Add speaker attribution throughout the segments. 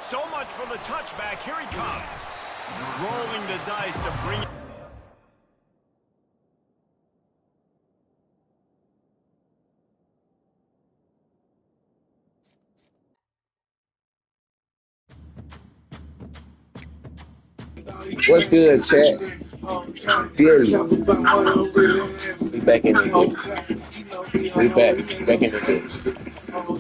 Speaker 1: So much for the touchback. Here he comes. Rolling the dice to bring it.
Speaker 2: What's good, chat? Feel you. We back in the bit. We back in the bit. No, we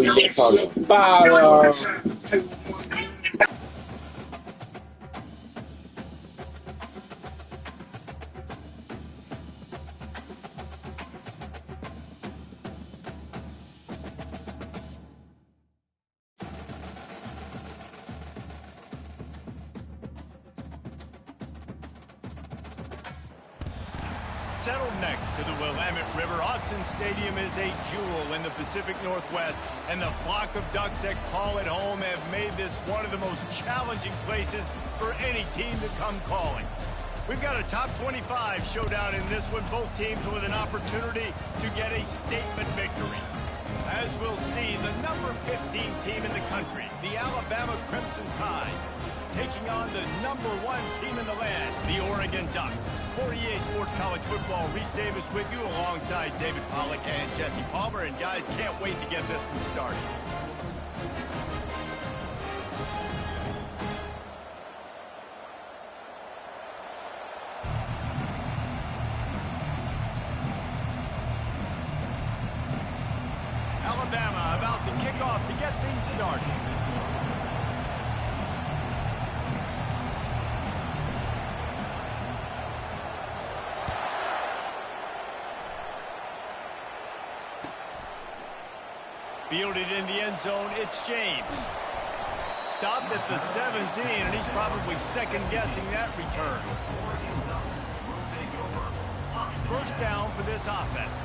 Speaker 2: been talking about
Speaker 1: Settled next to the Willamette River, Autzen Stadium is a jewel in the Pacific Northwest, and the flock of Ducks that call it home have made this one of the most challenging places for any team to come calling. We've got a top 25 showdown in this one, both teams with an opportunity to get a statement victory. As we'll see, the number 15 team in the country, the Alabama Crimson Tide, taking on the number 1 team in the land, the Oregon Ducks. For EA Sports College Football, Reese Davis with you alongside David Pollack and Jesse Palmer. And guys, can't wait to get this one started. Alabama about to kick off to get things started. Fielded in the end zone, it's James. Stopped at the 17, and he's probably second-guessing that return. First down for this offense.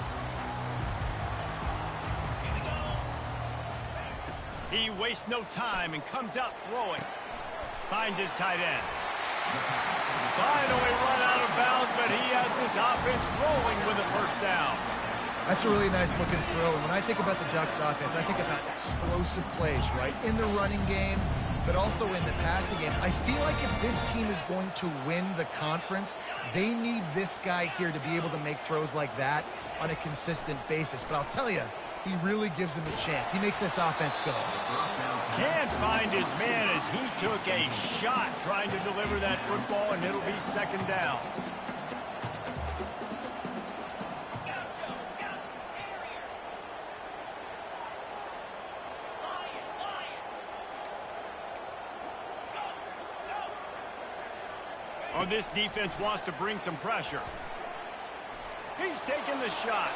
Speaker 1: He wastes no time and comes out throwing. Finds his tight end. Finally run out of bounds, but he has this offense rolling with a first down.
Speaker 3: That's a really nice looking throw. And when I think about the Ducks offense, I think about explosive plays, right? In the running game, but also in the passing game. I feel like if this team is going to win the conference, they need this guy here to be able to make throws like that on a consistent basis. But I'll tell you, he really gives him a chance. He makes this offense go.
Speaker 1: Can't find his man as he took a shot trying to deliver that football, and it'll be second down. Oh, this defense wants to bring some pressure. He's taking the shot.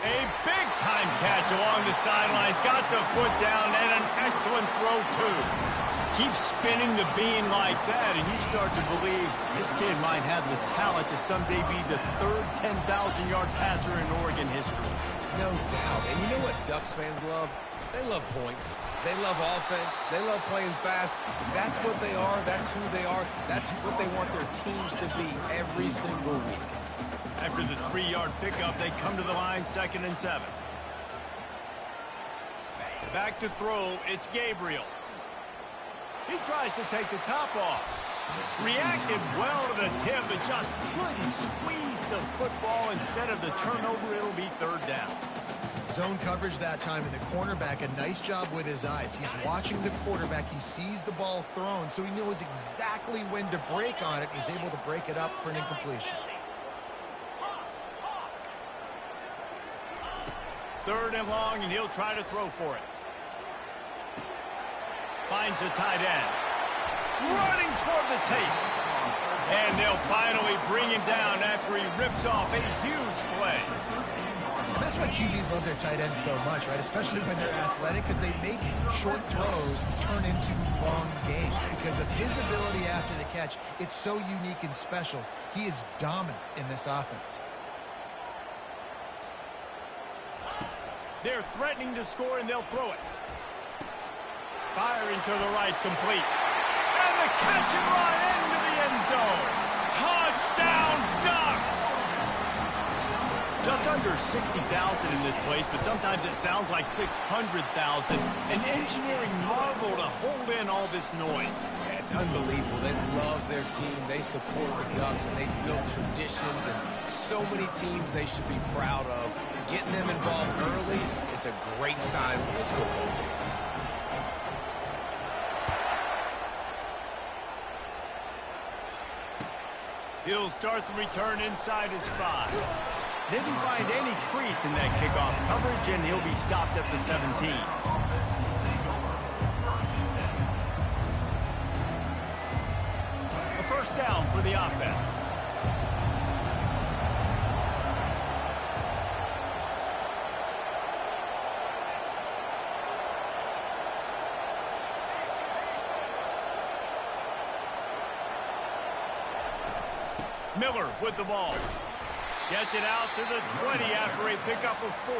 Speaker 1: A big-time catch along the sidelines. Got the foot down, and an excellent throw, too. Keep spinning the bean like that, and you start to believe this kid might have the talent to someday be the third 10,000-yard passer in Oregon history.
Speaker 4: No doubt. And you know what Ducks fans love? They love points. They love offense. They love playing fast. That's what they are. That's who they are. That's what they want their teams to be every single week.
Speaker 1: After the 3-yard pickup, they come to the line, 2nd and 7. Back to throw, it's Gabriel. He tries to take the top off. Reacted well to the tip, but just couldn't squeeze the football. Instead of the turnover, it'll be 3rd down.
Speaker 3: Zone coverage that time, and the cornerback, a nice job with his eyes. He's watching the quarterback. He sees the ball thrown, so he knows exactly when to break on it. He's able to break it up for an incompletion.
Speaker 1: 3rd and long, and he'll try to throw for it. Finds the tight end. Running toward the tape. And they'll finally bring him down after he rips off a huge play.
Speaker 3: And that's why QBs love their tight ends so much, right? Especially when they're athletic, because they make short throws turn into long gains. Because of his ability after the catch, it's so unique and special. He is dominant in this offense.
Speaker 1: They're threatening to score, and they'll throw it. Firing to the right, complete. And the catch and run into the end zone. Touchdown, Ducks! just under 60,000 in this place, but sometimes it sounds like 600,000. An engineering marvel to hold in all this noise.
Speaker 4: Yeah, it's unbelievable. They love their team. They support the Ducks, and they build traditions, and so many teams they should be proud of. Getting them involved early is a great sign for this football game.
Speaker 1: He'll start the return inside his 5. Didn't find any crease in that kickoff coverage, and he'll be stopped at the 17. A first down for the offense. Miller with the ball. Gets it out to the 20 after a pickup of 4.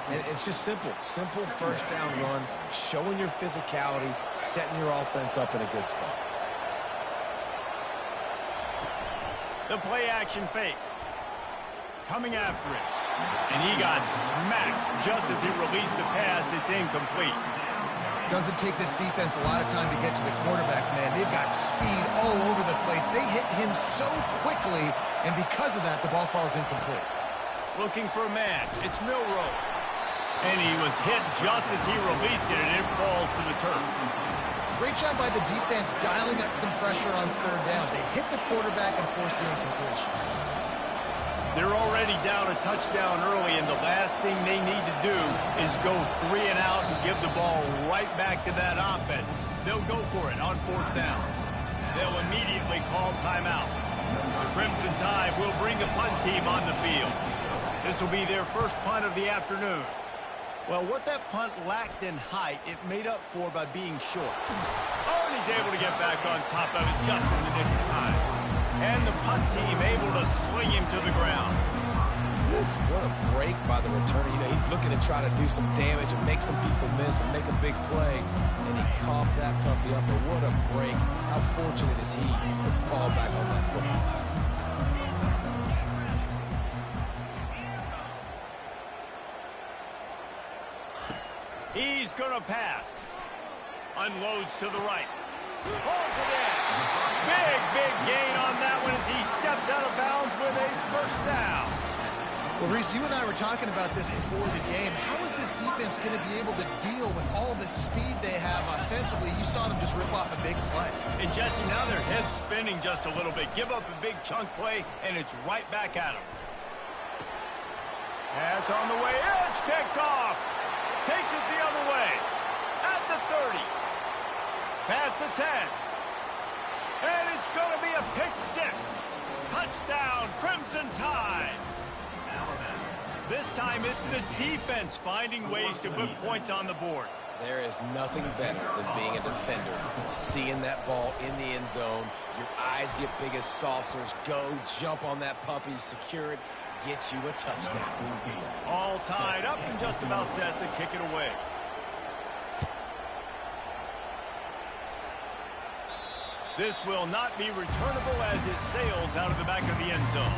Speaker 4: And it's just simple. Simple first down run, showing your physicality, setting your offense up in a good spot.
Speaker 1: The play action fake. Coming after it. And he got smacked just as he released the pass. It's incomplete.
Speaker 3: Doesn't take this defense a lot of time to get to the quarterback, man. They've got speed all over the place. They hit him so quickly, and because of that, the ball falls incomplete.
Speaker 1: Looking for a man. It's Milroe. And he was hit just as he released it, and it falls to the turf.
Speaker 3: Great job by the defense dialing up some pressure on third down. They hit the quarterback and forced the incompletion.
Speaker 1: They're already down a touchdown early, and the last thing they need to do is go 3 and out and give the ball right back to that offense. They'll go for it on 4th down. They'll immediately call timeout. The Crimson Tide will bring the punt team on the field. This will be their first punt of the afternoon. Well, what that punt lacked in height, it made up for by being short. Oh, and he's able to get back on top of it just in the nick of time. And the punt team able to sling him to the ground.
Speaker 4: Oof, what a break by the returner. You know, he's looking to try to do some damage and make some people miss and make a big play. And he coughed that puppy up, but what a break. How fortunate is he to fall back on that football.
Speaker 1: He's going to pass. Unloads to the right. Pulls it in. Big gain on that one as he steps out of bounds with a first down.
Speaker 3: Well, Reese, you and I were talking about this before the game. How is this defense going to be able to deal with all the speed they have offensively? You saw them just rip off a big play.
Speaker 1: And, Jesse, now their head's spinning just a little bit. Give up a big chunk play, and it's right back at them. Pass on the way. It's picked off. Takes it the other way. At the 30. Past the 10. And it's going to be a pick 6. Touchdown, Crimson Tide. This time it's the defense finding ways to put points on the board.
Speaker 4: There is nothing better than being a defender. Seeing that ball in the end zone, your eyes get big as saucers. Go, jump on that puppy, secure it, get you a touchdown.
Speaker 1: All tied up and just about set to kick it away. This will not be returnable as it sails out of the back of the end zone.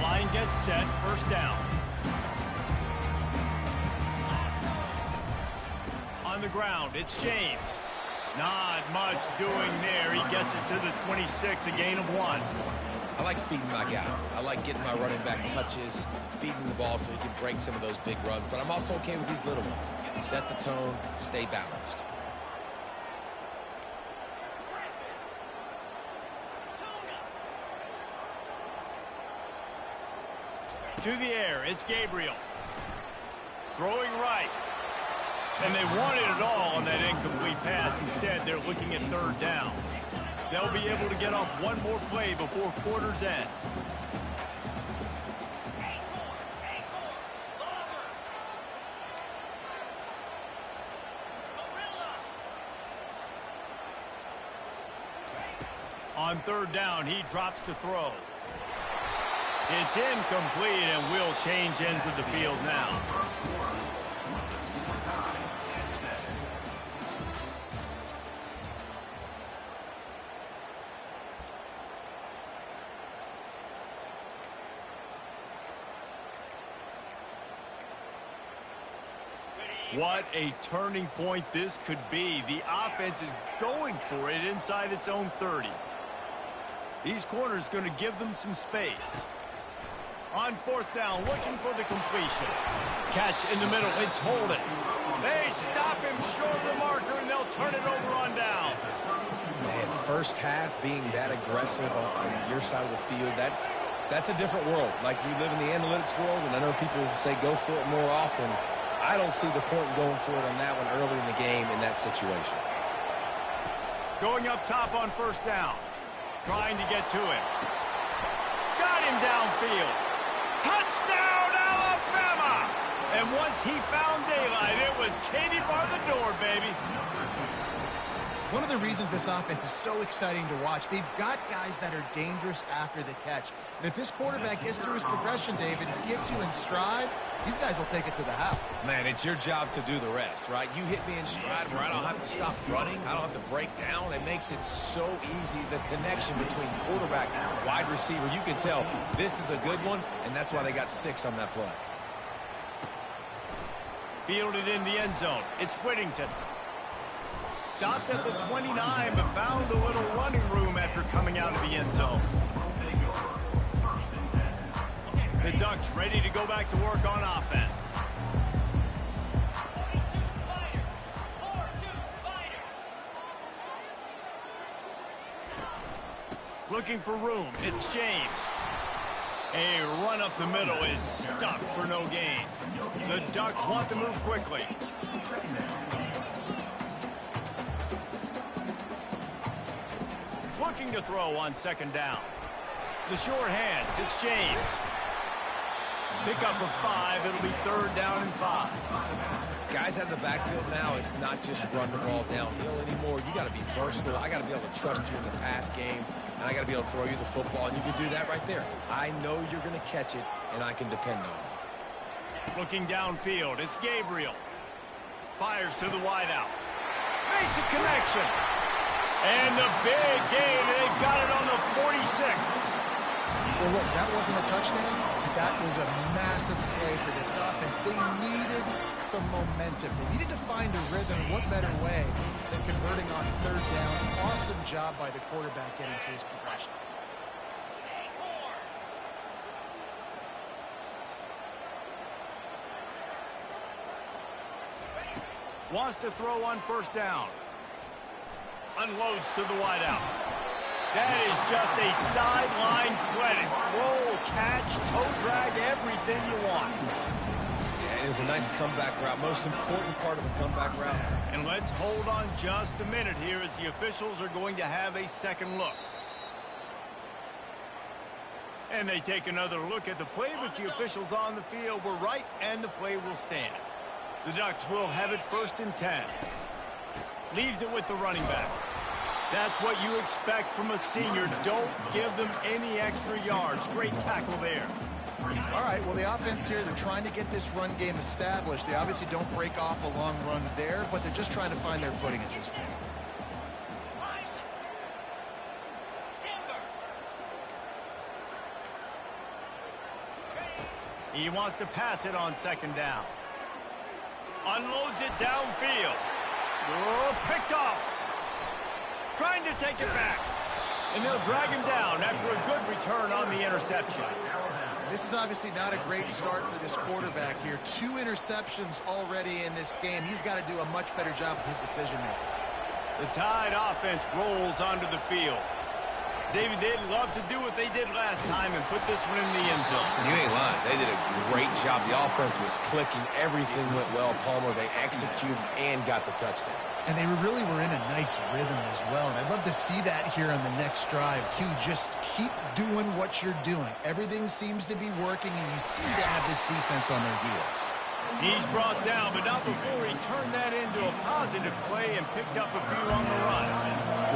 Speaker 1: Line gets set, first down. On the ground, it's James. Not much doing there. He gets it to the 26, a gain of 1.
Speaker 4: I like feeding my guy. I like getting my running back touches, feeding the ball so he can break some of those big runs. But I'm also okay with these little ones. Set the tone, stay balanced.
Speaker 1: To the air, it's Gabriel. Throwing right. And they wanted it all on that incomplete pass. Instead, they're looking at third down. They'll be able to get off one more play before quarter's end. On third down, he drops to throw. It's incomplete, and will change ends of the field now. What a turning point this could be. The offense is going for it inside its own 30. These corners going to give them some space. On fourth down, looking for the completion. Catch in the middle. It's Holden. They stop him short of the marker, and they'll turn it over on downs.
Speaker 4: Man, first half being that aggressive on your side of the field, that's a different world. Like, you live in the analytics world, and I know people say go for it more often. I don't see the point in going for it on that one early in the game in that situation.
Speaker 1: Going up top on first down. Trying to get to him. Got him downfield. Touchdown, Alabama! And once he found daylight, it was Katie bar the door, baby.
Speaker 3: One of the reasons this offense is so exciting to watch, they've got guys that are dangerous after the catch. And if this quarterback gets through his progression, David, gets you in stride, these guys will take it to the house.
Speaker 4: Man, it's your job to do the rest, right? You hit me in stride where I don't have to stop running. I don't have to break down. It makes it so easy. The connection between quarterback and wide receiver, you can tell this is a good one, and that's why they got 6 on that play.
Speaker 1: Fielded in the end zone. It's Whittington. Stopped at the 29, but found a little running room after coming out of the end zone. The Ducks ready to go back to work on offense. Looking for room. It's James. A run up the middle is stuffed for no gain. The Ducks want to move quickly. Looking to throw on second down. The sure hands. It's James. Pick up of 5. It'll be third down and 5.
Speaker 4: Guys out of the backfield now, it's not just run the ball downhill anymore. You got to be versatile. I got to be able to trust you in the pass game, and I got to be able to throw you the football, and you can do that right there. I know you're going to catch it, and I can depend on it.
Speaker 1: Looking downfield, it's Gabriel. Fires to the wideout. Makes a connection. And the big gain, they've got it on the 46.
Speaker 3: Well, look, that wasn't a touchdown. That was a massive play for this offense. They needed some momentum. They needed to find a rhythm. What better way than converting on third down? Awesome job by the quarterback getting through his progression.
Speaker 1: Wants to throw on first down. Unloads to the wideout. That is just a sideline credit. Roll, catch, toe drag, everything you want.
Speaker 4: Yeah, it was a nice comeback route. Most important part of the comeback route.
Speaker 1: And let's hold on just a minute here as the officials are going to have a second look. And they take another look at the play, but the officials on the field were right, and the play will stand. The Ducks will have it 1st and 10. Leaves it with the running back. That's what you expect from a senior. Don't give them any extra yards. Great tackle there.
Speaker 3: All right, well, the offense here, they're trying to get this run game established. They obviously don't break off a long run there, but they're just trying to find their footing at this point.
Speaker 1: He wants to pass it on second down. Unloads it downfield. Oh, picked off. Trying to take it back. And they'll drag him down after a good return on the interception.
Speaker 3: This is obviously not a great start for this quarterback here. 2 interceptions already in this game. He's got to do a much better job with his decision-making.
Speaker 1: The Tide offense rolls onto the field. David, they'd love to do what they did last time and put this one in the end zone.
Speaker 4: You ain't lying. They did a great job. The offense was clicking. Everything went well. Palmer, they executed and got the touchdown.
Speaker 3: And they really were in a nice rhythm as well. And I'd love to see that here on the next drive, too. Just keep doing what you're doing. Everything seems to be working, and you seem to have this defense on their heels.
Speaker 1: He's brought down, but not before he turned that into a positive play and picked up a few on the run.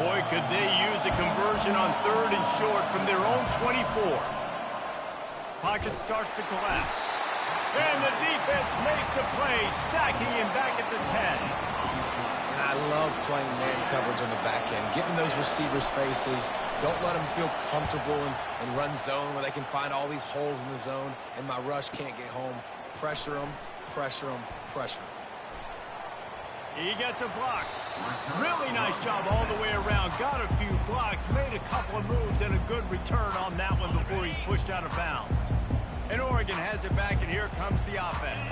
Speaker 1: Boy, could they use a conversion on 3rd and short from their own 24. Pocket starts to collapse. And the defense makes a play, sacking him back at the 10.
Speaker 4: And I love playing man coverage on the back end, getting those receivers' faces. Don't let them feel comfortable and run zone where they can find all these holes in the zone, and my rush can't get home. Pressure them, pressure them, pressure them.
Speaker 1: He gets a block. Really nice job all the way around. Got a few blocks, made a couple of moves, and a good return on that one before he's pushed out of bounds. And Oregon has it back, and here comes the offense.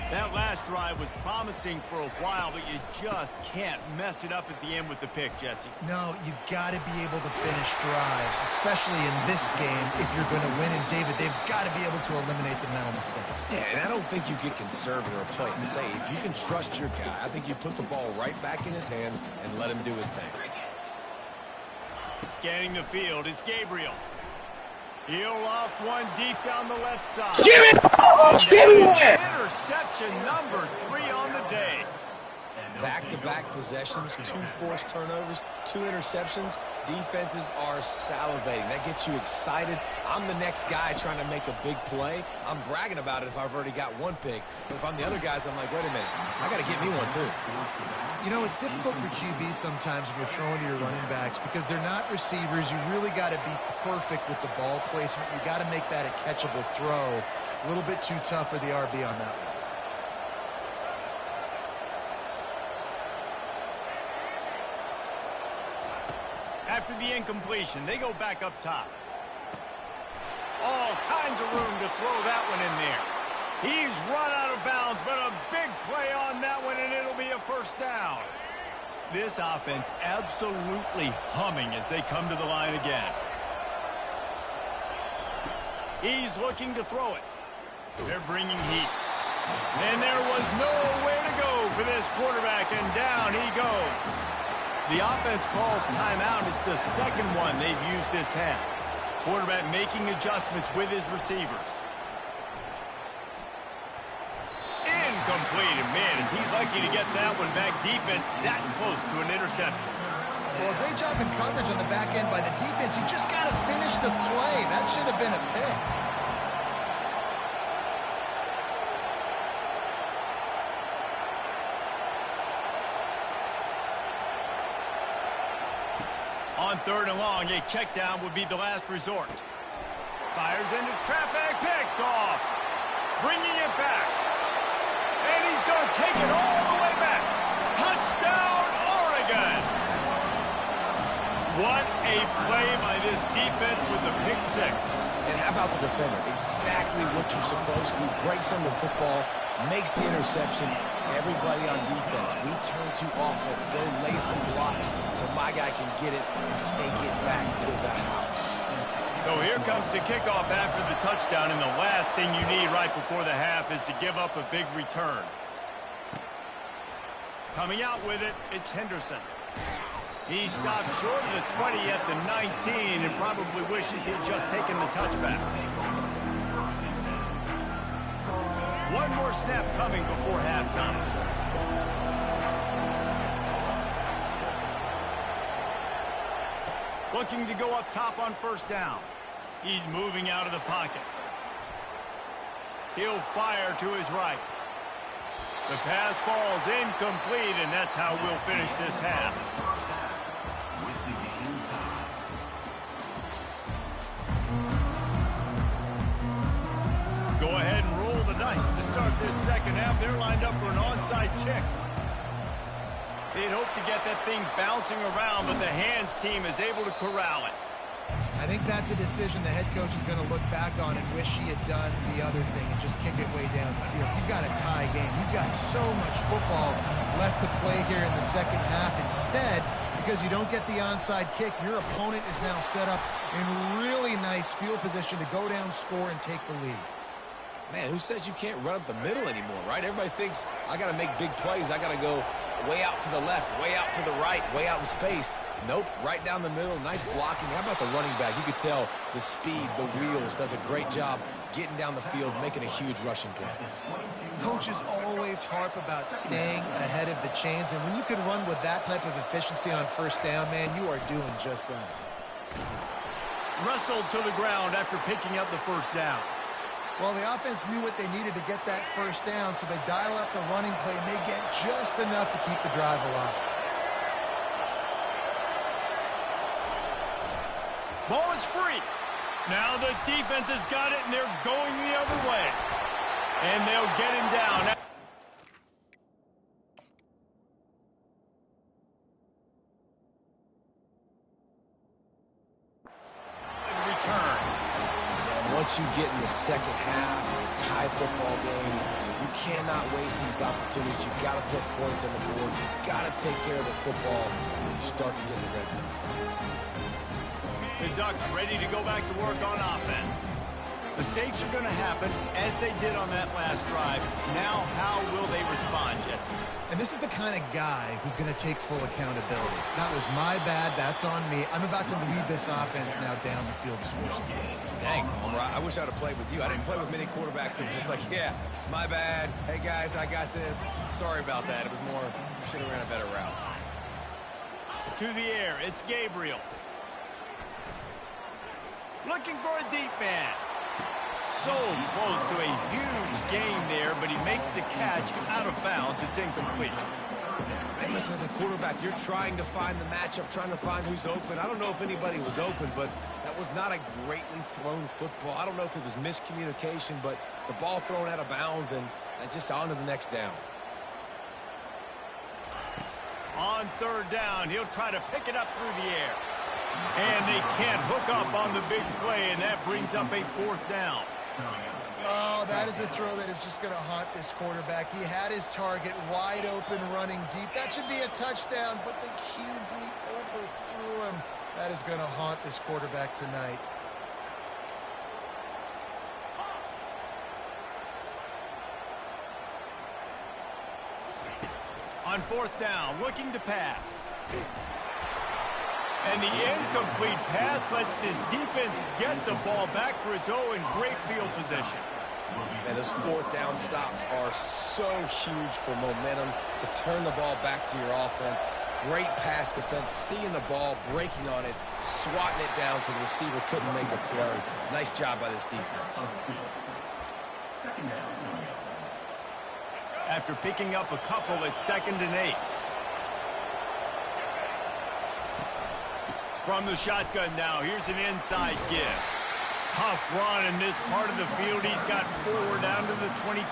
Speaker 1: That last drive was promising for a while, but you just can't mess it up at the end with the pick, Jesse.
Speaker 3: No, you got to be able to finish drives, especially in this game if you're going to win. And, David, they've got to be able to eliminate the mental mistakes.
Speaker 4: Yeah, and I don't think you get conservative or play it safe. You can trust your guy. I think you put the ball right back in his hands and let him do his thing.
Speaker 1: Scanning the field, it's Gabriel. He'll loft one deep down the left side.
Speaker 2: Give it! Give it!
Speaker 1: Interception number 3 on the day.
Speaker 4: Back-to-back possessions, 2 forced turnovers, 2 interceptions. Defenses are salivating. That gets you excited. I'm the next guy trying to make a big play. I'm bragging about it if I've already got 1 pick. But if I'm the other guys, I'm like, wait a minute, I got to get me one too.
Speaker 3: You know, it's difficult for QBs sometimes when you're throwing to your running backs because they're not receivers. You really got to be perfect with the ball placement. You got to make that a catchable throw. A little bit too tough for the RB on that one.
Speaker 1: After the incompletion, they go back up top. All kinds of room to throw that one in there. He's run out of bounds, but a big play on that one, and it'll be a first down. This offense absolutely humming as they come to the line again. He's looking to throw it. They're bringing heat. And there was nowhere to go for this quarterback, and down he goes. The offense calls timeout. It's the second one they've used this half. Quarterback making adjustments with his receivers. Incomplete, and man, is he lucky to get that one back. Defense that close to an interception.
Speaker 3: Well, a great job in coverage on the back end by the defense. You just got to finish the play. That should have been a pick.
Speaker 1: On 3rd and long, a check down would be the last resort. Fires into traffic, picked off. Bringing it back. And he's going to take it all the way back. Touchdown, Oregon. What a play by this defense with the pick 6.
Speaker 4: And how about the defender? Exactly what you're supposed to do. Breaks on the football, makes the interception. Everybody on defense, we turn to offense. Go lay some blocks so my guy can get it and take it back to the house.
Speaker 1: So here comes the kickoff after the touchdown, and the last thing you need right before the half is to give up a big return. Coming out with it, it's Henderson. He stopped short of the 20 at the 19 and probably wishes he'd just taken the touchback. One more snap coming before halftime. Looking to go up top on 1st down. He's moving out of the pocket. He'll fire to his right. The pass falls incomplete, and that's how we'll finish this half. Go ahead and roll the dice to start this second half. They're lined up for an onside kick. They'd hope to get that thing bouncing around, but the hands team is able to corral it.
Speaker 3: I think that's a decision the head coach is going to look back on and wish he had done the other thing and just kick it way down the field. You've got a tie game. You've got so much football left to play here in the second half. Instead, because you don't get the onside kick, your opponent is now set up in really nice field position to go down, score, and take the lead.
Speaker 4: Man, who says you can't run up the middle anymore, right? Everybody thinks I got to make big plays. I got to go way out to the left, way out to the right, way out in space. Nope, right down the middle. Nice blocking. How about the running back? You could tell the speed, the wheels, does a great job getting down the field, making a huge rushing play.
Speaker 3: Coaches always harp about staying ahead of the chains, and when you can run with that type of efficiency on 1st down, man, you are doing just that.
Speaker 1: Wrestled to the ground after picking up the 1st down.
Speaker 3: Well, the offense knew what they needed to get that 1st down, so they dial up the running play, and they get just enough to keep the drive alive.
Speaker 1: Ball is free. Now the defense has got it, and they're going the other way. And they'll get him down.
Speaker 4: once you get in the second half, tie football game, you cannot waste these opportunities. You've got to put points on the board. You've got to take care of the football when you start to get in the red zone.
Speaker 1: The Ducks ready to go back to work on offense. Mistakes are going to happen, as they did on that last drive. Now, how will they respond, Jesse?
Speaker 3: And this is the kind of guy who's going to take full accountability. That was my bad. That's on me. I'm about to lead this offense now down the field to score some points.
Speaker 4: Dang, Homer, I wish I would have played with you. I didn't play with many quarterbacks that were just like, yeah, my bad. Hey, guys, I got this. Sorry about that. It was more, should have ran a better route.
Speaker 1: To the air, it's Gabriel. Looking for a deep man. So close to a huge gain there, but he makes the catch out of bounds. It's incomplete.
Speaker 4: And listen, as a quarterback, you're trying to find the matchup, trying to find who's open. I don't know if anybody was open, but that was not a greatly thrown football. I don't know if it was miscommunication, but the ball thrown out of bounds and just on to the next down.
Speaker 1: On third down, he'll try to pick it up through the air. And they can't hook up on the big play, and that brings up a fourth down.
Speaker 3: Oh, that is a throw that is just going to haunt this quarterback. He had his target wide open, running deep. That should be a touchdown, but the QB overthrew him. That is going to haunt this quarterback tonight.
Speaker 1: On fourth down, looking to pass. And the incomplete pass lets his defense get the ball back for its own in great field position.
Speaker 4: And those fourth down stops are so huge for momentum to turn the ball back to your offense. Great pass defense, seeing the ball, breaking on it, swatting it down so the receiver couldn't make a play. Nice job by this defense.
Speaker 1: After picking up a couple, it's 2nd and 8. From the shotgun now, here's an inside give. Tough run in this part of the field. He's got 4 down to the 23.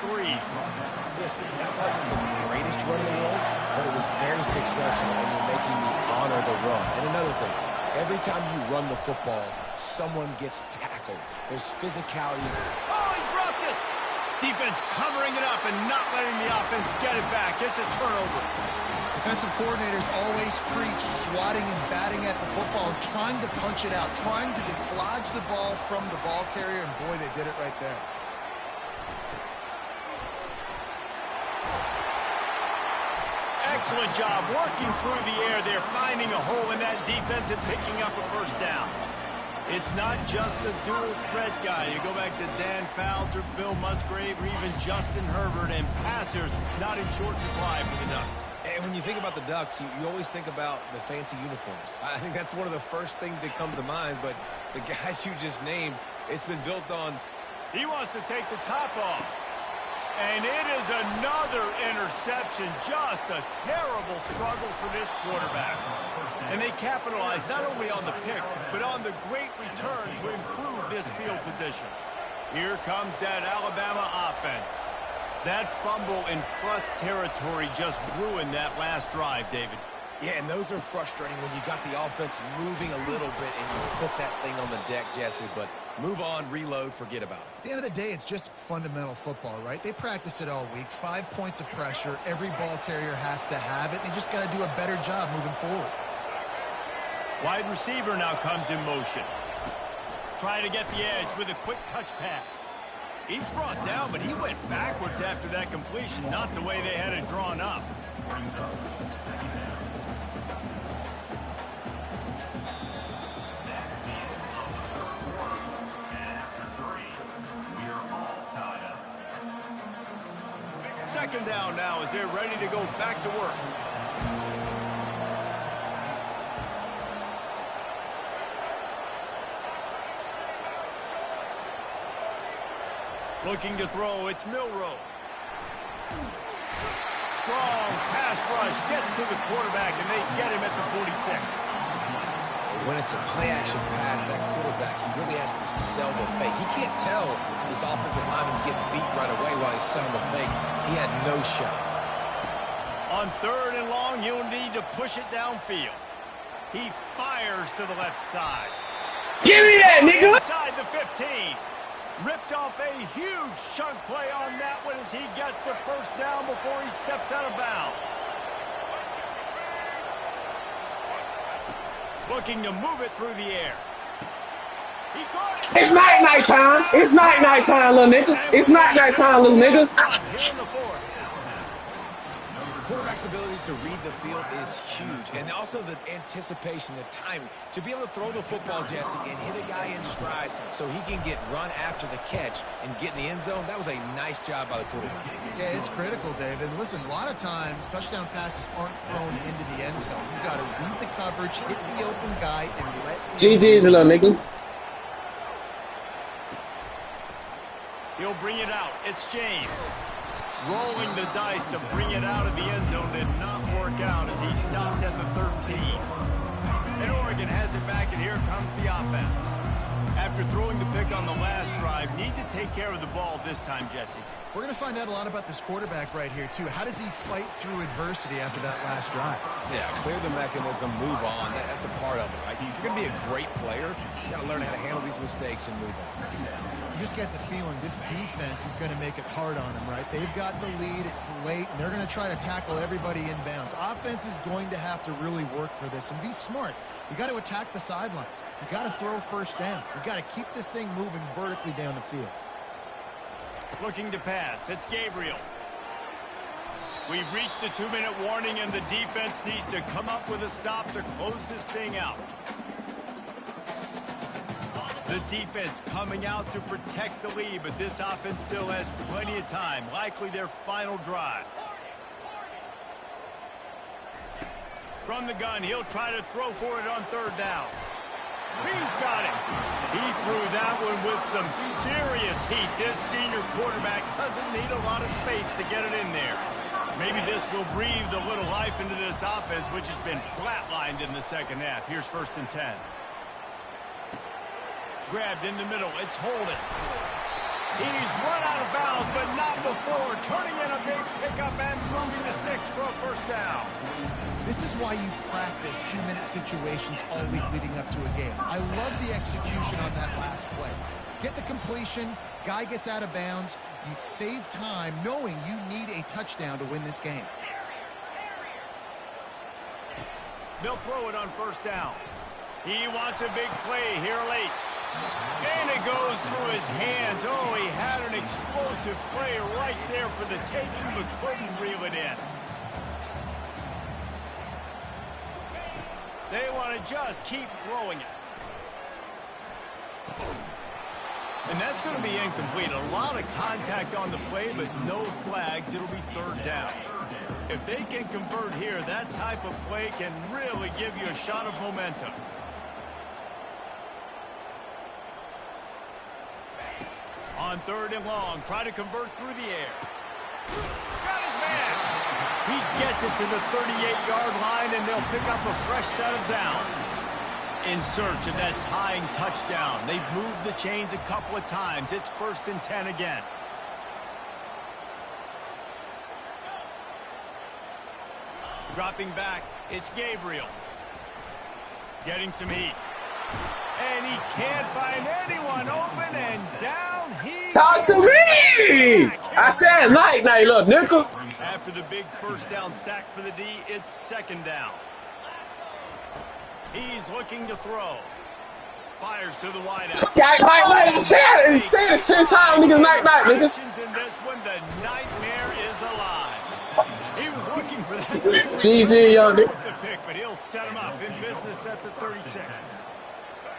Speaker 4: Listen, that wasn't the greatest run in the world, but it was very successful, and you're making me honor the run. And another thing, every time you run the football, someone gets tackled. There's physicality.
Speaker 1: Oh, he dropped it! Defense covering it up and not letting the offense get it back. It's a turnover.
Speaker 3: Defensive coordinators always preach swatting and batting at the football and trying to punch it out, trying to dislodge the ball from the ball carrier, and boy, they did it right there.
Speaker 1: Excellent job working through the air there, finding a hole in that defense and picking up a first down. It's not just the dual threat guy. You go back to Dan Fouts or Bill Musgrave or even Justin Herbert, and passers not in short supply for the Ducks.
Speaker 4: And when you think about the Ducks, you always think about the fancy uniforms. I think that's one of the first things that comes to mind, but the guys you just named, it's been built on.
Speaker 1: He wants to take the top off. And it is another interception. Just a terrible struggle for this quarterback. And they capitalize not only on the pick, but on the great return to improve this field position. Here comes that Alabama offense. That fumble in plus territory just ruined that last drive, David.
Speaker 4: Yeah, and those are frustrating when you got the offense moving a little bit and you put that thing on the deck, Jesse. But move on, reload, forget about it.
Speaker 3: At the end of the day, it's just fundamental football, right? They practice it all week. 5 points of pressure. Every ball carrier has to have it. They just got to do a better job moving forward.
Speaker 1: Wide receiver now comes in motion. Trying to get the edge with a quick touch pass. He's brought down, but he went backwards after that completion, not the way they had it drawn up. Second down now as they're ready to go back to work. Looking to throw, it's Milroe. Strong pass rush, gets to the quarterback, and they get him at the 46.
Speaker 4: When it's a play-action pass, that quarterback, he really has to sell the fake. He can't tell his offensive lineman's getting beat right away while he's selling the fake. He had no shot.
Speaker 1: On 3rd and long, you'll need to push it downfield. He fires to the left side.
Speaker 2: Give me that, nigga!
Speaker 1: Inside the 15. Ripped off a huge chunk play on that one as he gets the first down before he steps out of bounds. Looking to move it through the air. He caught it.
Speaker 2: It's night time. It's night time, little nigga. It's night time, little nigga.
Speaker 1: Here in the fourth.
Speaker 4: Quarterback's abilities to read the field is huge, and also the anticipation, the timing. To be able to throw the football, Jesse, and hit a guy in stride so he can get run after the catch and get in the end zone, that was a nice job by the quarterback.
Speaker 3: Yeah, it's critical, David. Listen, a lot of times touchdown passes aren't thrown into the end zone. You've got to read the coverage, hit the open guy, and let
Speaker 2: GG's, little nigga.
Speaker 1: He'll bring it out. It's James. Rolling the dice to bring it out of the end zone did not work out as he stopped at the 13. And Oregon has it back, and here comes the offense. After throwing the pick on the last drive, need to take care of the ball this time, Jesse.
Speaker 3: We're going to find out a lot about this quarterback right here, too. How does he fight through adversity after that last drive?
Speaker 4: Yeah, clear the mechanism, move on. That's a part of it, right? If you're going to be a great player, you got to learn how to handle these mistakes and move on.
Speaker 3: You just get the feeling this defense is going to make it hard on them, right? They've got the lead, it's late, and they're going to try to tackle everybody inbounds. Offense is going to have to really work for this and be smart. You got to attack the sidelines. You got to throw first downs. You got to keep this thing moving vertically down the field.
Speaker 1: Looking to pass. It's Gabriel. We've reached the 2-minute warning, and the defense needs to come up with a stop to close this thing out. The defense coming out to protect the lead, but this offense still has plenty of time, likely their final drive. From the gun, he'll try to throw for it on third down. He's got it. He threw that one with some serious heat. This senior quarterback doesn't need a lot of space to get it in there. Maybe this will breathe a little life into this offense, which has been flatlined in the second half. Here's 1st and 10. Grabbed in the middle. It's Holden. He's run out of bounds, but not before. Turning in a big pickup and moving the sticks for a first down.
Speaker 3: This is why you practice 2-minute situations all week leading up to a game. I love the execution on that last play. Get the completion, guy gets out of bounds, you save time knowing you need a touchdown to win this game.
Speaker 1: They'll throw it on first down. He wants a big play here late. And it goes through his hands. Oh, he had an explosive play right there for the taking, but couldn't reel it in. They want to just keep throwing it. And that's going to be incomplete. A lot of contact on the play, but no flags. It'll be third down. If they can convert here, that type of play can really give you a shot of momentum. On third and long, try to convert through the air. Got his man. He gets it to the 38-yard line, and they'll pick up a fresh set of downs. In search of that tying touchdown. They've moved the chains a couple of times. It's 1st and 10 again. Dropping back, it's Gabriel. Getting some heat. And he can't find anyone open, and down he
Speaker 2: Talk to me! I said night, look, nickel.
Speaker 1: After the big first down sack for the D, it's 2nd down. He's looking to throw. Fires to the wideout.
Speaker 2: Say it 10 times, niggas, night, niggas.
Speaker 1: In this one, the nightmare is alive. He was looking for that.
Speaker 2: GG, young nigga.
Speaker 1: The pick, but he'll set him up in business at the 36.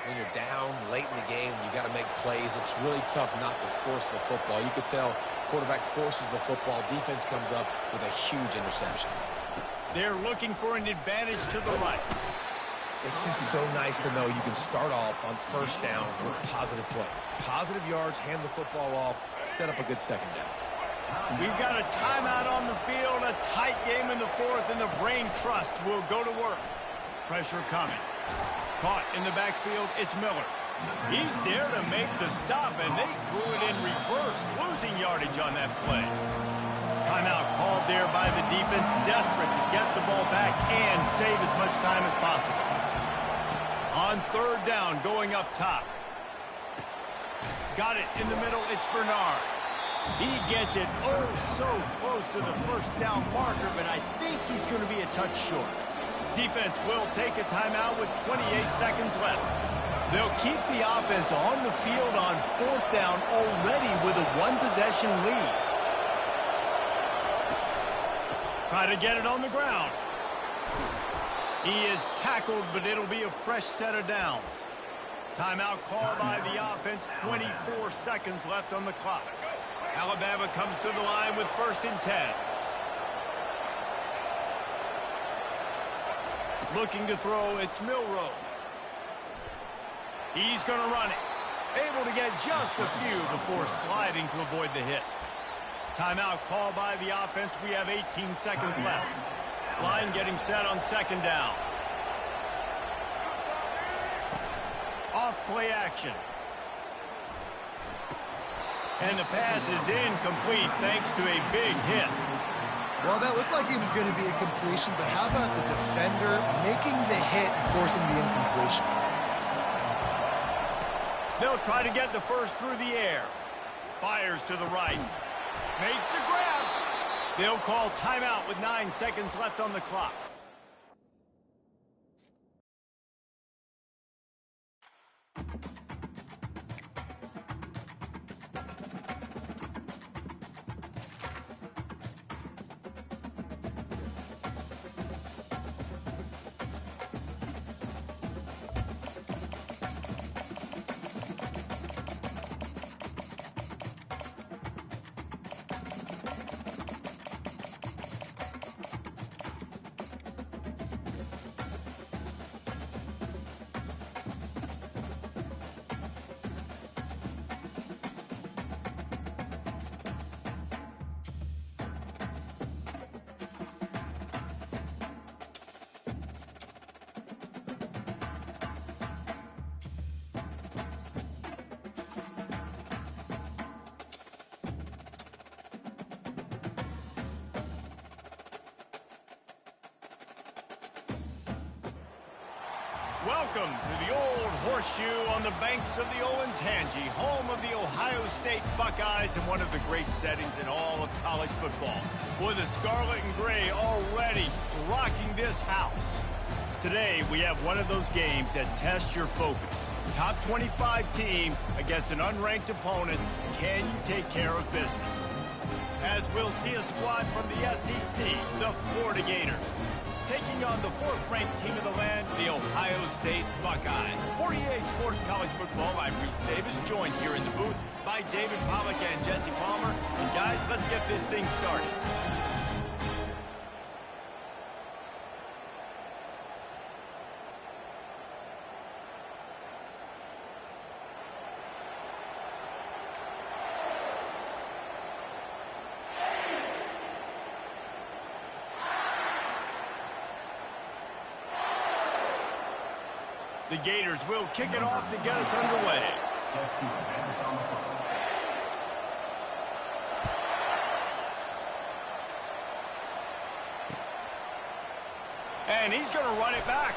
Speaker 4: When you're down late in the game, you got to make plays. It's really tough not to force the football. You could tell quarterback forces the football. Defense comes up with a huge interception.
Speaker 1: They're looking for an advantage to the right.
Speaker 4: It's just so nice to know you can start off on first down with positive plays. Positive yards, hand the football off, set up a good second down.
Speaker 1: We've got a timeout on the field, a tight game in the fourth, and the brain trust will go to work. Pressure coming. Caught in the backfield, it's Miller. He's there to make the stop, and they threw it in reverse, losing yardage on that play. Timeout called there by the defense, desperate to get the ball back and save as much time as possible. On third down, going up top. Got it in the middle. It's Bernard. He gets it oh so close to the first down marker, but I think he's going to be a touch short. Defense will take a timeout with 28 seconds left. They'll keep the offense on the field on 4th down already with a one-possession lead. Try to get it on the ground. He is tackled, but it'll be a fresh set of downs. Timeout called by the offense, 24 seconds left on the clock. Alabama comes to the line with 1st and 10. Looking to throw, it's Milroe. He's going to run it. Able to get just a few before sliding to avoid the hits. Timeout called by the offense. We have 18 seconds left. Line getting set on 2nd down. Off play action. And the pass is incomplete thanks to a big hit.
Speaker 3: Well, that looked like it was going to be a completion, but how about the defender making the hit and forcing the incompletion?
Speaker 1: They'll try to get the first through the air. Fires to the right. Makes the grab. They'll call timeout with 9 seconds left on the clock. Welcome to the Old Horseshoe on the banks of the Olentangy, home of the Ohio State Buckeyes and one of the great settings in all of college football. With the scarlet and gray already rocking this house. Today, we have one of those games that tests your focus. Top 25 team against an unranked opponent. Can you take care of business? As we'll see a squad from the SEC, the Florida Gators, taking on the 4th-ranked team of the land, the Ohio State Buckeyes. For EA Sports College Football, I'm Reese Davis, joined here in the booth by David Pollack and Jesse Palmer. And guys, let's get this thing started. The Gators will kick it off to get us underway. And he's going to run it back.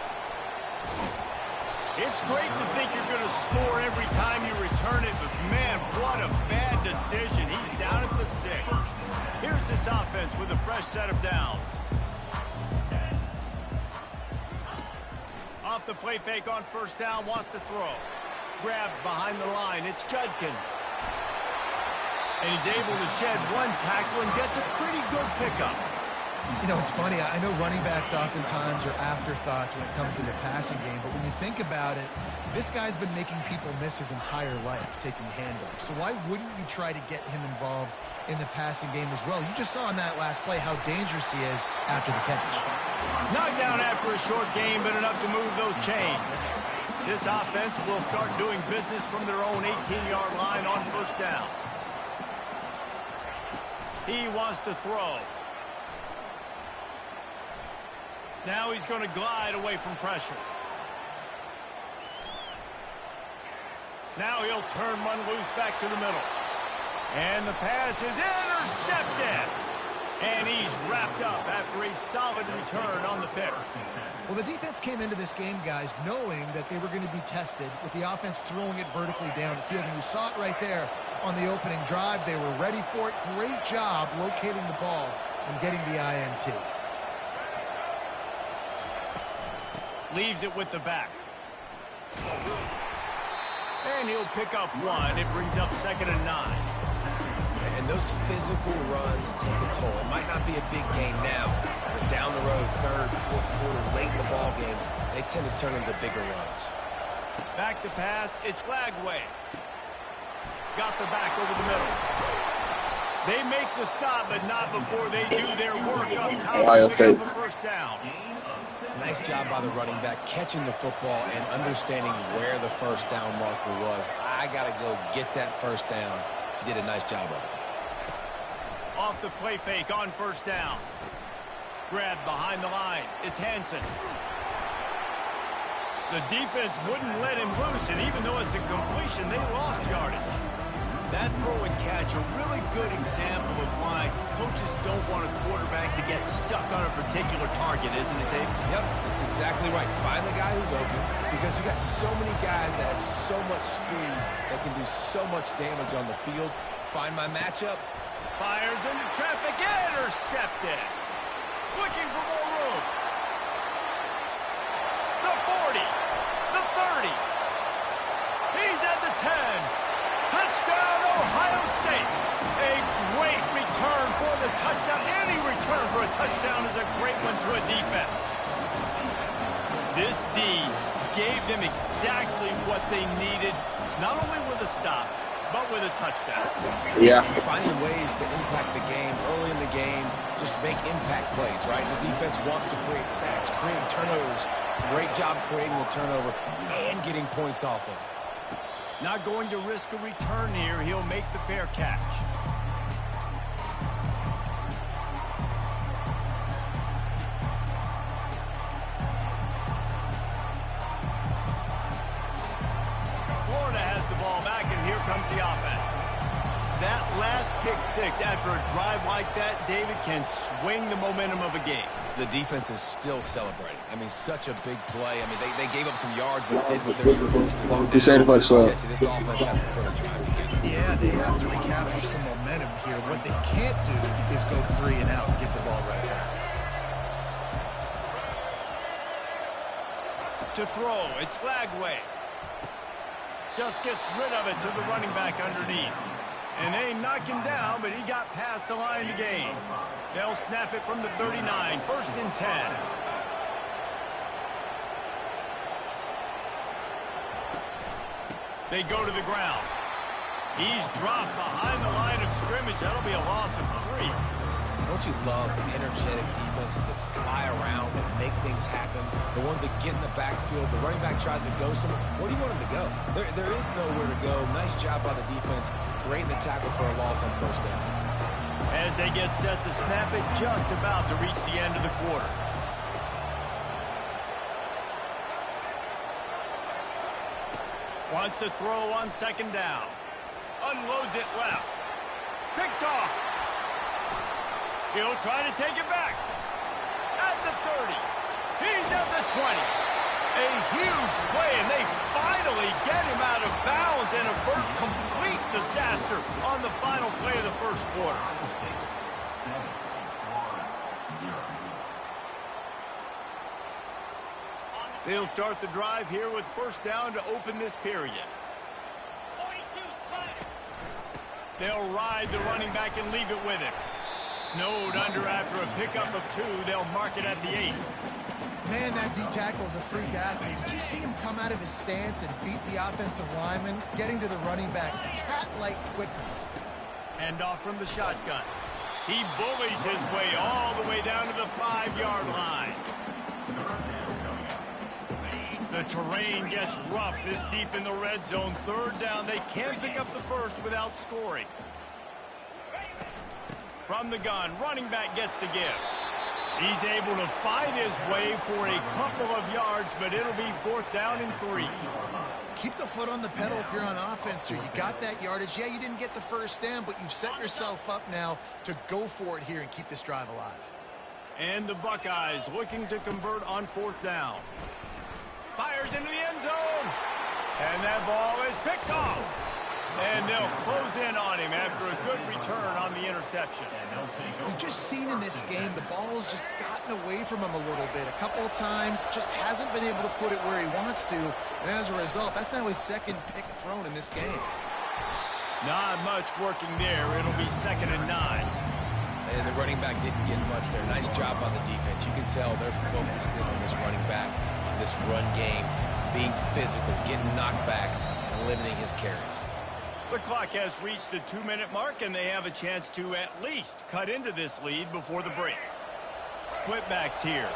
Speaker 1: It's great to think you're going to score every time you return it, but man, what a bad decision. He's down at the 6. Here's this offense with a fresh set of downs. Off the play fake on 1st down, wants to throw. Grabbed behind the line, it's Judkins. And he's able to shed one tackle and gets a pretty good pickup.
Speaker 3: You know, it's funny. I know running backs oftentimes are afterthoughts when it comes to the passing game, but when you think about it, this guy's been making people miss his entire life taking handoffs. So why wouldn't you try to get him involved in the passing game as well? You just saw in that last play how dangerous he is after the catch.
Speaker 1: Knocked down after a short game, but enough to move those chains. This offense will start doing business from their own 18-yard line on 1st down. He wants to throw. Now he's going to glide away from pressure. Now he'll turn one loose back to the middle. And the pass is intercepted. And he's wrapped up after a solid return on the pick.
Speaker 3: Well, the defense came into this game, guys, knowing that they were going to be tested with the offense throwing it vertically down the field. And you saw it right there on the opening drive. They were ready for it. Great job locating the ball and getting the INT.
Speaker 1: Leaves it with the back. And he'll pick up one. It brings up 2nd and 9.
Speaker 4: And those physical runs take a toll. It might not be a big game now, but down the road, 3rd, 4th quarter, late in the ball games, they tend to turn into bigger runs.
Speaker 1: Back to pass. It's Lagway. Got the back over the middle. They make the stop, but not before they do their work up top to pick up a first down.
Speaker 4: Nice job by the running back, catching the football and understanding where the first down marker was. I got to go get that first down. Did a nice job of it.
Speaker 1: Off the play fake on first down. Grabbed behind the line. It's Hansen. The defense wouldn't let him loose, and even though it's a completion, they lost yardage. That throw and catch, a really good example of why coaches don't want a quarterback to get stuck on a particular target, isn't it, Dave?
Speaker 4: Yep, that's exactly right. Find the guy who's open, because you got so many guys that have so much speed that can do so much damage on the field. Find my matchup.
Speaker 1: Fires into traffic, intercepted. Looking for more room. The 40, the 30. He's at the 10. Touchdown, Ohio State. A great return for the touchdown. Any return for a touchdown is a great one to a defense. This D gave them exactly what they needed, not only with a stop, but with a touchdown.
Speaker 2: Yeah.
Speaker 4: Finding ways to impact the game early in the game, just make impact plays, right? The defense wants to create sacks, create turnovers. Great job creating the turnover and getting points off of it.
Speaker 1: Not going to risk a return here. He'll make the fair catch. Florida has the ball back, and here comes the offense. That last pick six after a drive like that, David, can swing the momentum of a game.
Speaker 4: The defense is still celebrating. I mean, such a big play. I mean, they gave up some yards, but did what they're supposed to do.
Speaker 2: You said it for slow.
Speaker 4: Jesse, this offense has to put a drive together.
Speaker 3: Yeah, they have to recapture some momentum here. What they can't do is go 3 and out and give the ball right back.
Speaker 1: To throw, it's Lagway. Just gets rid of it to the running back underneath. And they knock him down, but he got past the line to gain. They'll snap it from the 39, 1st and 10. They go to the ground. He's dropped behind the line of scrimmage. That'll be a loss of 3.
Speaker 4: Don't you love energetic defenses that fly around and make things happen? The ones that get in the backfield, the running back tries to go somewhere. Where do you want him to go? There is nowhere to go. Nice job by the defense, creating the tackle for a loss on first down.
Speaker 1: As they get set to snap it, just about to reach the end of the quarter. Wants to throw on 2nd down. Unloads it left. Picked off. He'll try to take it back. At the 30. He's at the 20. A huge play, and they finally get him out of bounds and avert complete disaster on the final play of the first quarter. They'll start the drive here with first down to open this period. They'll ride the running back and leave it with him. Snowed under after a pickup of 2. They'll mark it at the 8.
Speaker 3: Man, that D-tackle is a freak athlete. Did you see him come out of his stance and beat the offensive lineman, getting to the running back? Cat-like quickness.
Speaker 1: Hand off from the shotgun. He bullies his way all the way down to the 5-yard line. The terrain gets rough this deep in the red zone. 3rd down. They can't pick up the first without scoring. From the gun, running back gets to give. He's able to find his way for a couple of yards, but it'll be 4th down and 3.
Speaker 3: Keep the foot on the pedal if you're on offense here. You got that yardage. Yeah, you didn't get the first down, but you've set yourself up now to go for it here and keep this drive alive.
Speaker 1: And the Buckeyes looking to convert on 4th down. Fires into the end zone. And that ball is picked off. And they'll close in on him after a good return on the interception.
Speaker 3: We've just seen in this game the ball's just gotten away from him a little bit. A couple of times, just hasn't been able to put it where he wants to. And as a result, that's now his 2nd pick thrown in this game.
Speaker 1: Not much working there. It'll be 2nd and 9.
Speaker 4: And the running back didn't get much there. Nice job on the defense. You can tell they're focused in on this running back, on this run game, being physical, getting knockbacks, and limiting his carries.
Speaker 1: The clock has reached the 2-minute mark, and they have a chance to at least cut into this lead before the break. Split backs here.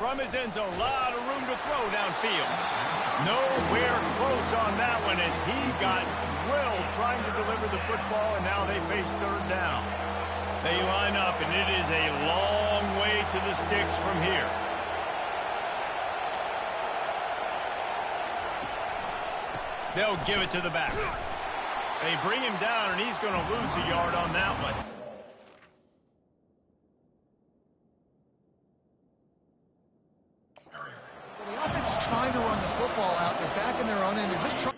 Speaker 1: From his end zone, a lot of room to throw downfield. Nowhere close on that one as he got drilled trying to deliver the football, and now they face 3rd down. They line up, and it is a long way to the sticks from here. They'll give it to the back. They bring him down, and he's going to lose a yard on that one.
Speaker 3: Well, the offense is trying to run the football out. They're back in their own end. They're just trying.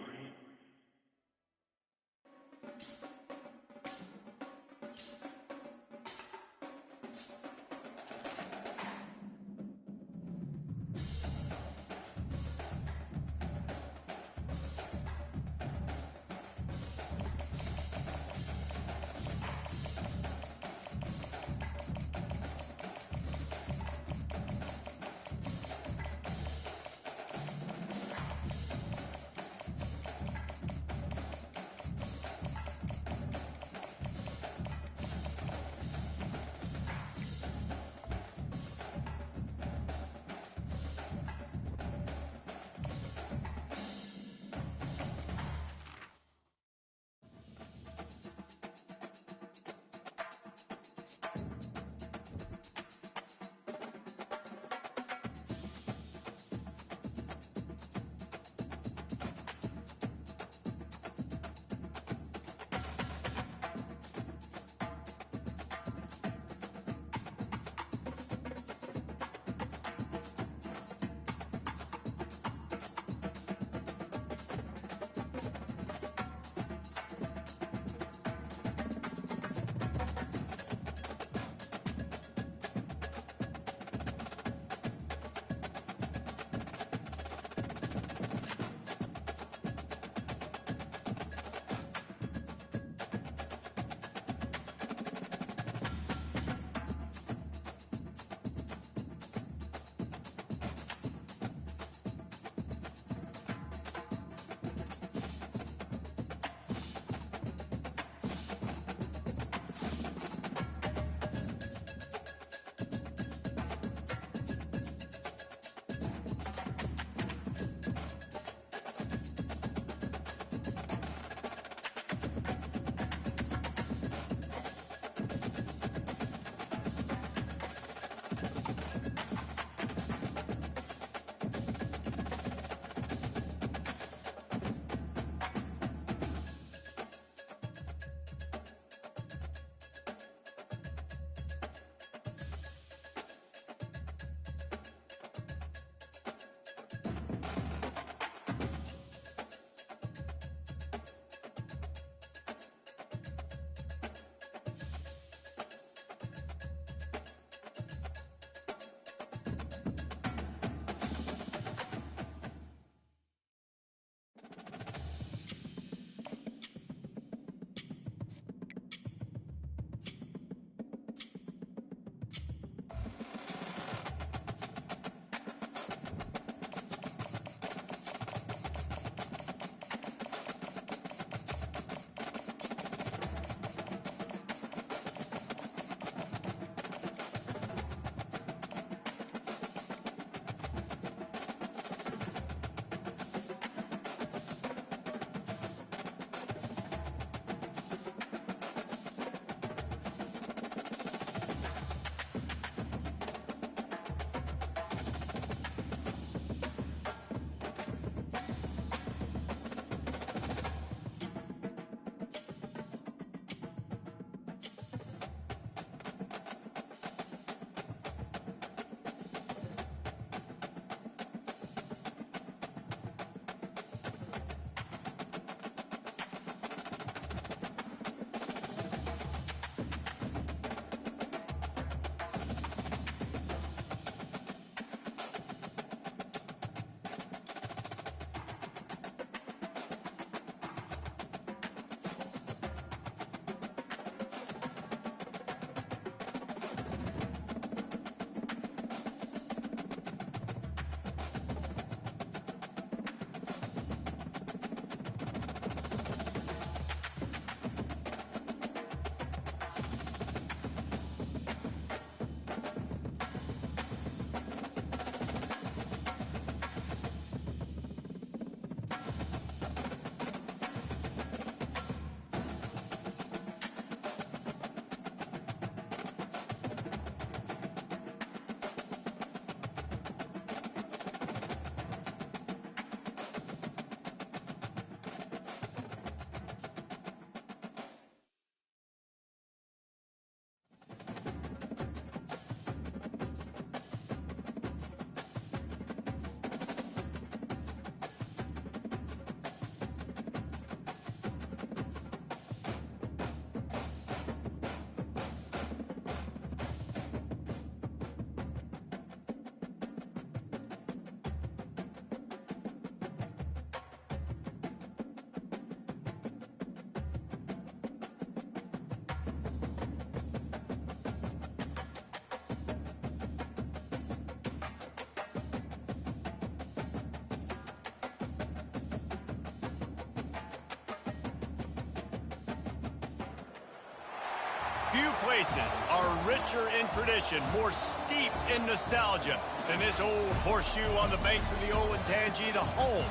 Speaker 1: Few places are richer in tradition, more steep in nostalgia than this old horseshoe on the banks of the Olentangy, the home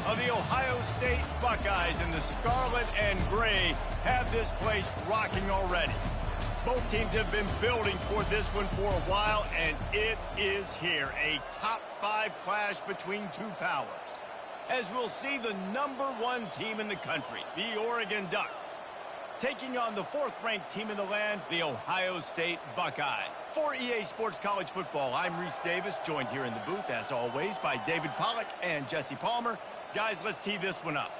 Speaker 1: of the Ohio State Buckeyes. And the scarlet and gray have this place rocking already. Both teams have been building toward this one for a while, and it is here. A top 5 clash between two powers. As we'll see the #1 team in the country, the Oregon Ducks, taking on the 4th-ranked team in the land, the Ohio State Buckeyes. For EA Sports College Football, I'm Reese Davis, joined here in the booth, as always, by David Pollack and Jesse Palmer. Guys, let's tee this one up.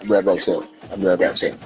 Speaker 2: I'll be right back, sir. I'll be right back, sir.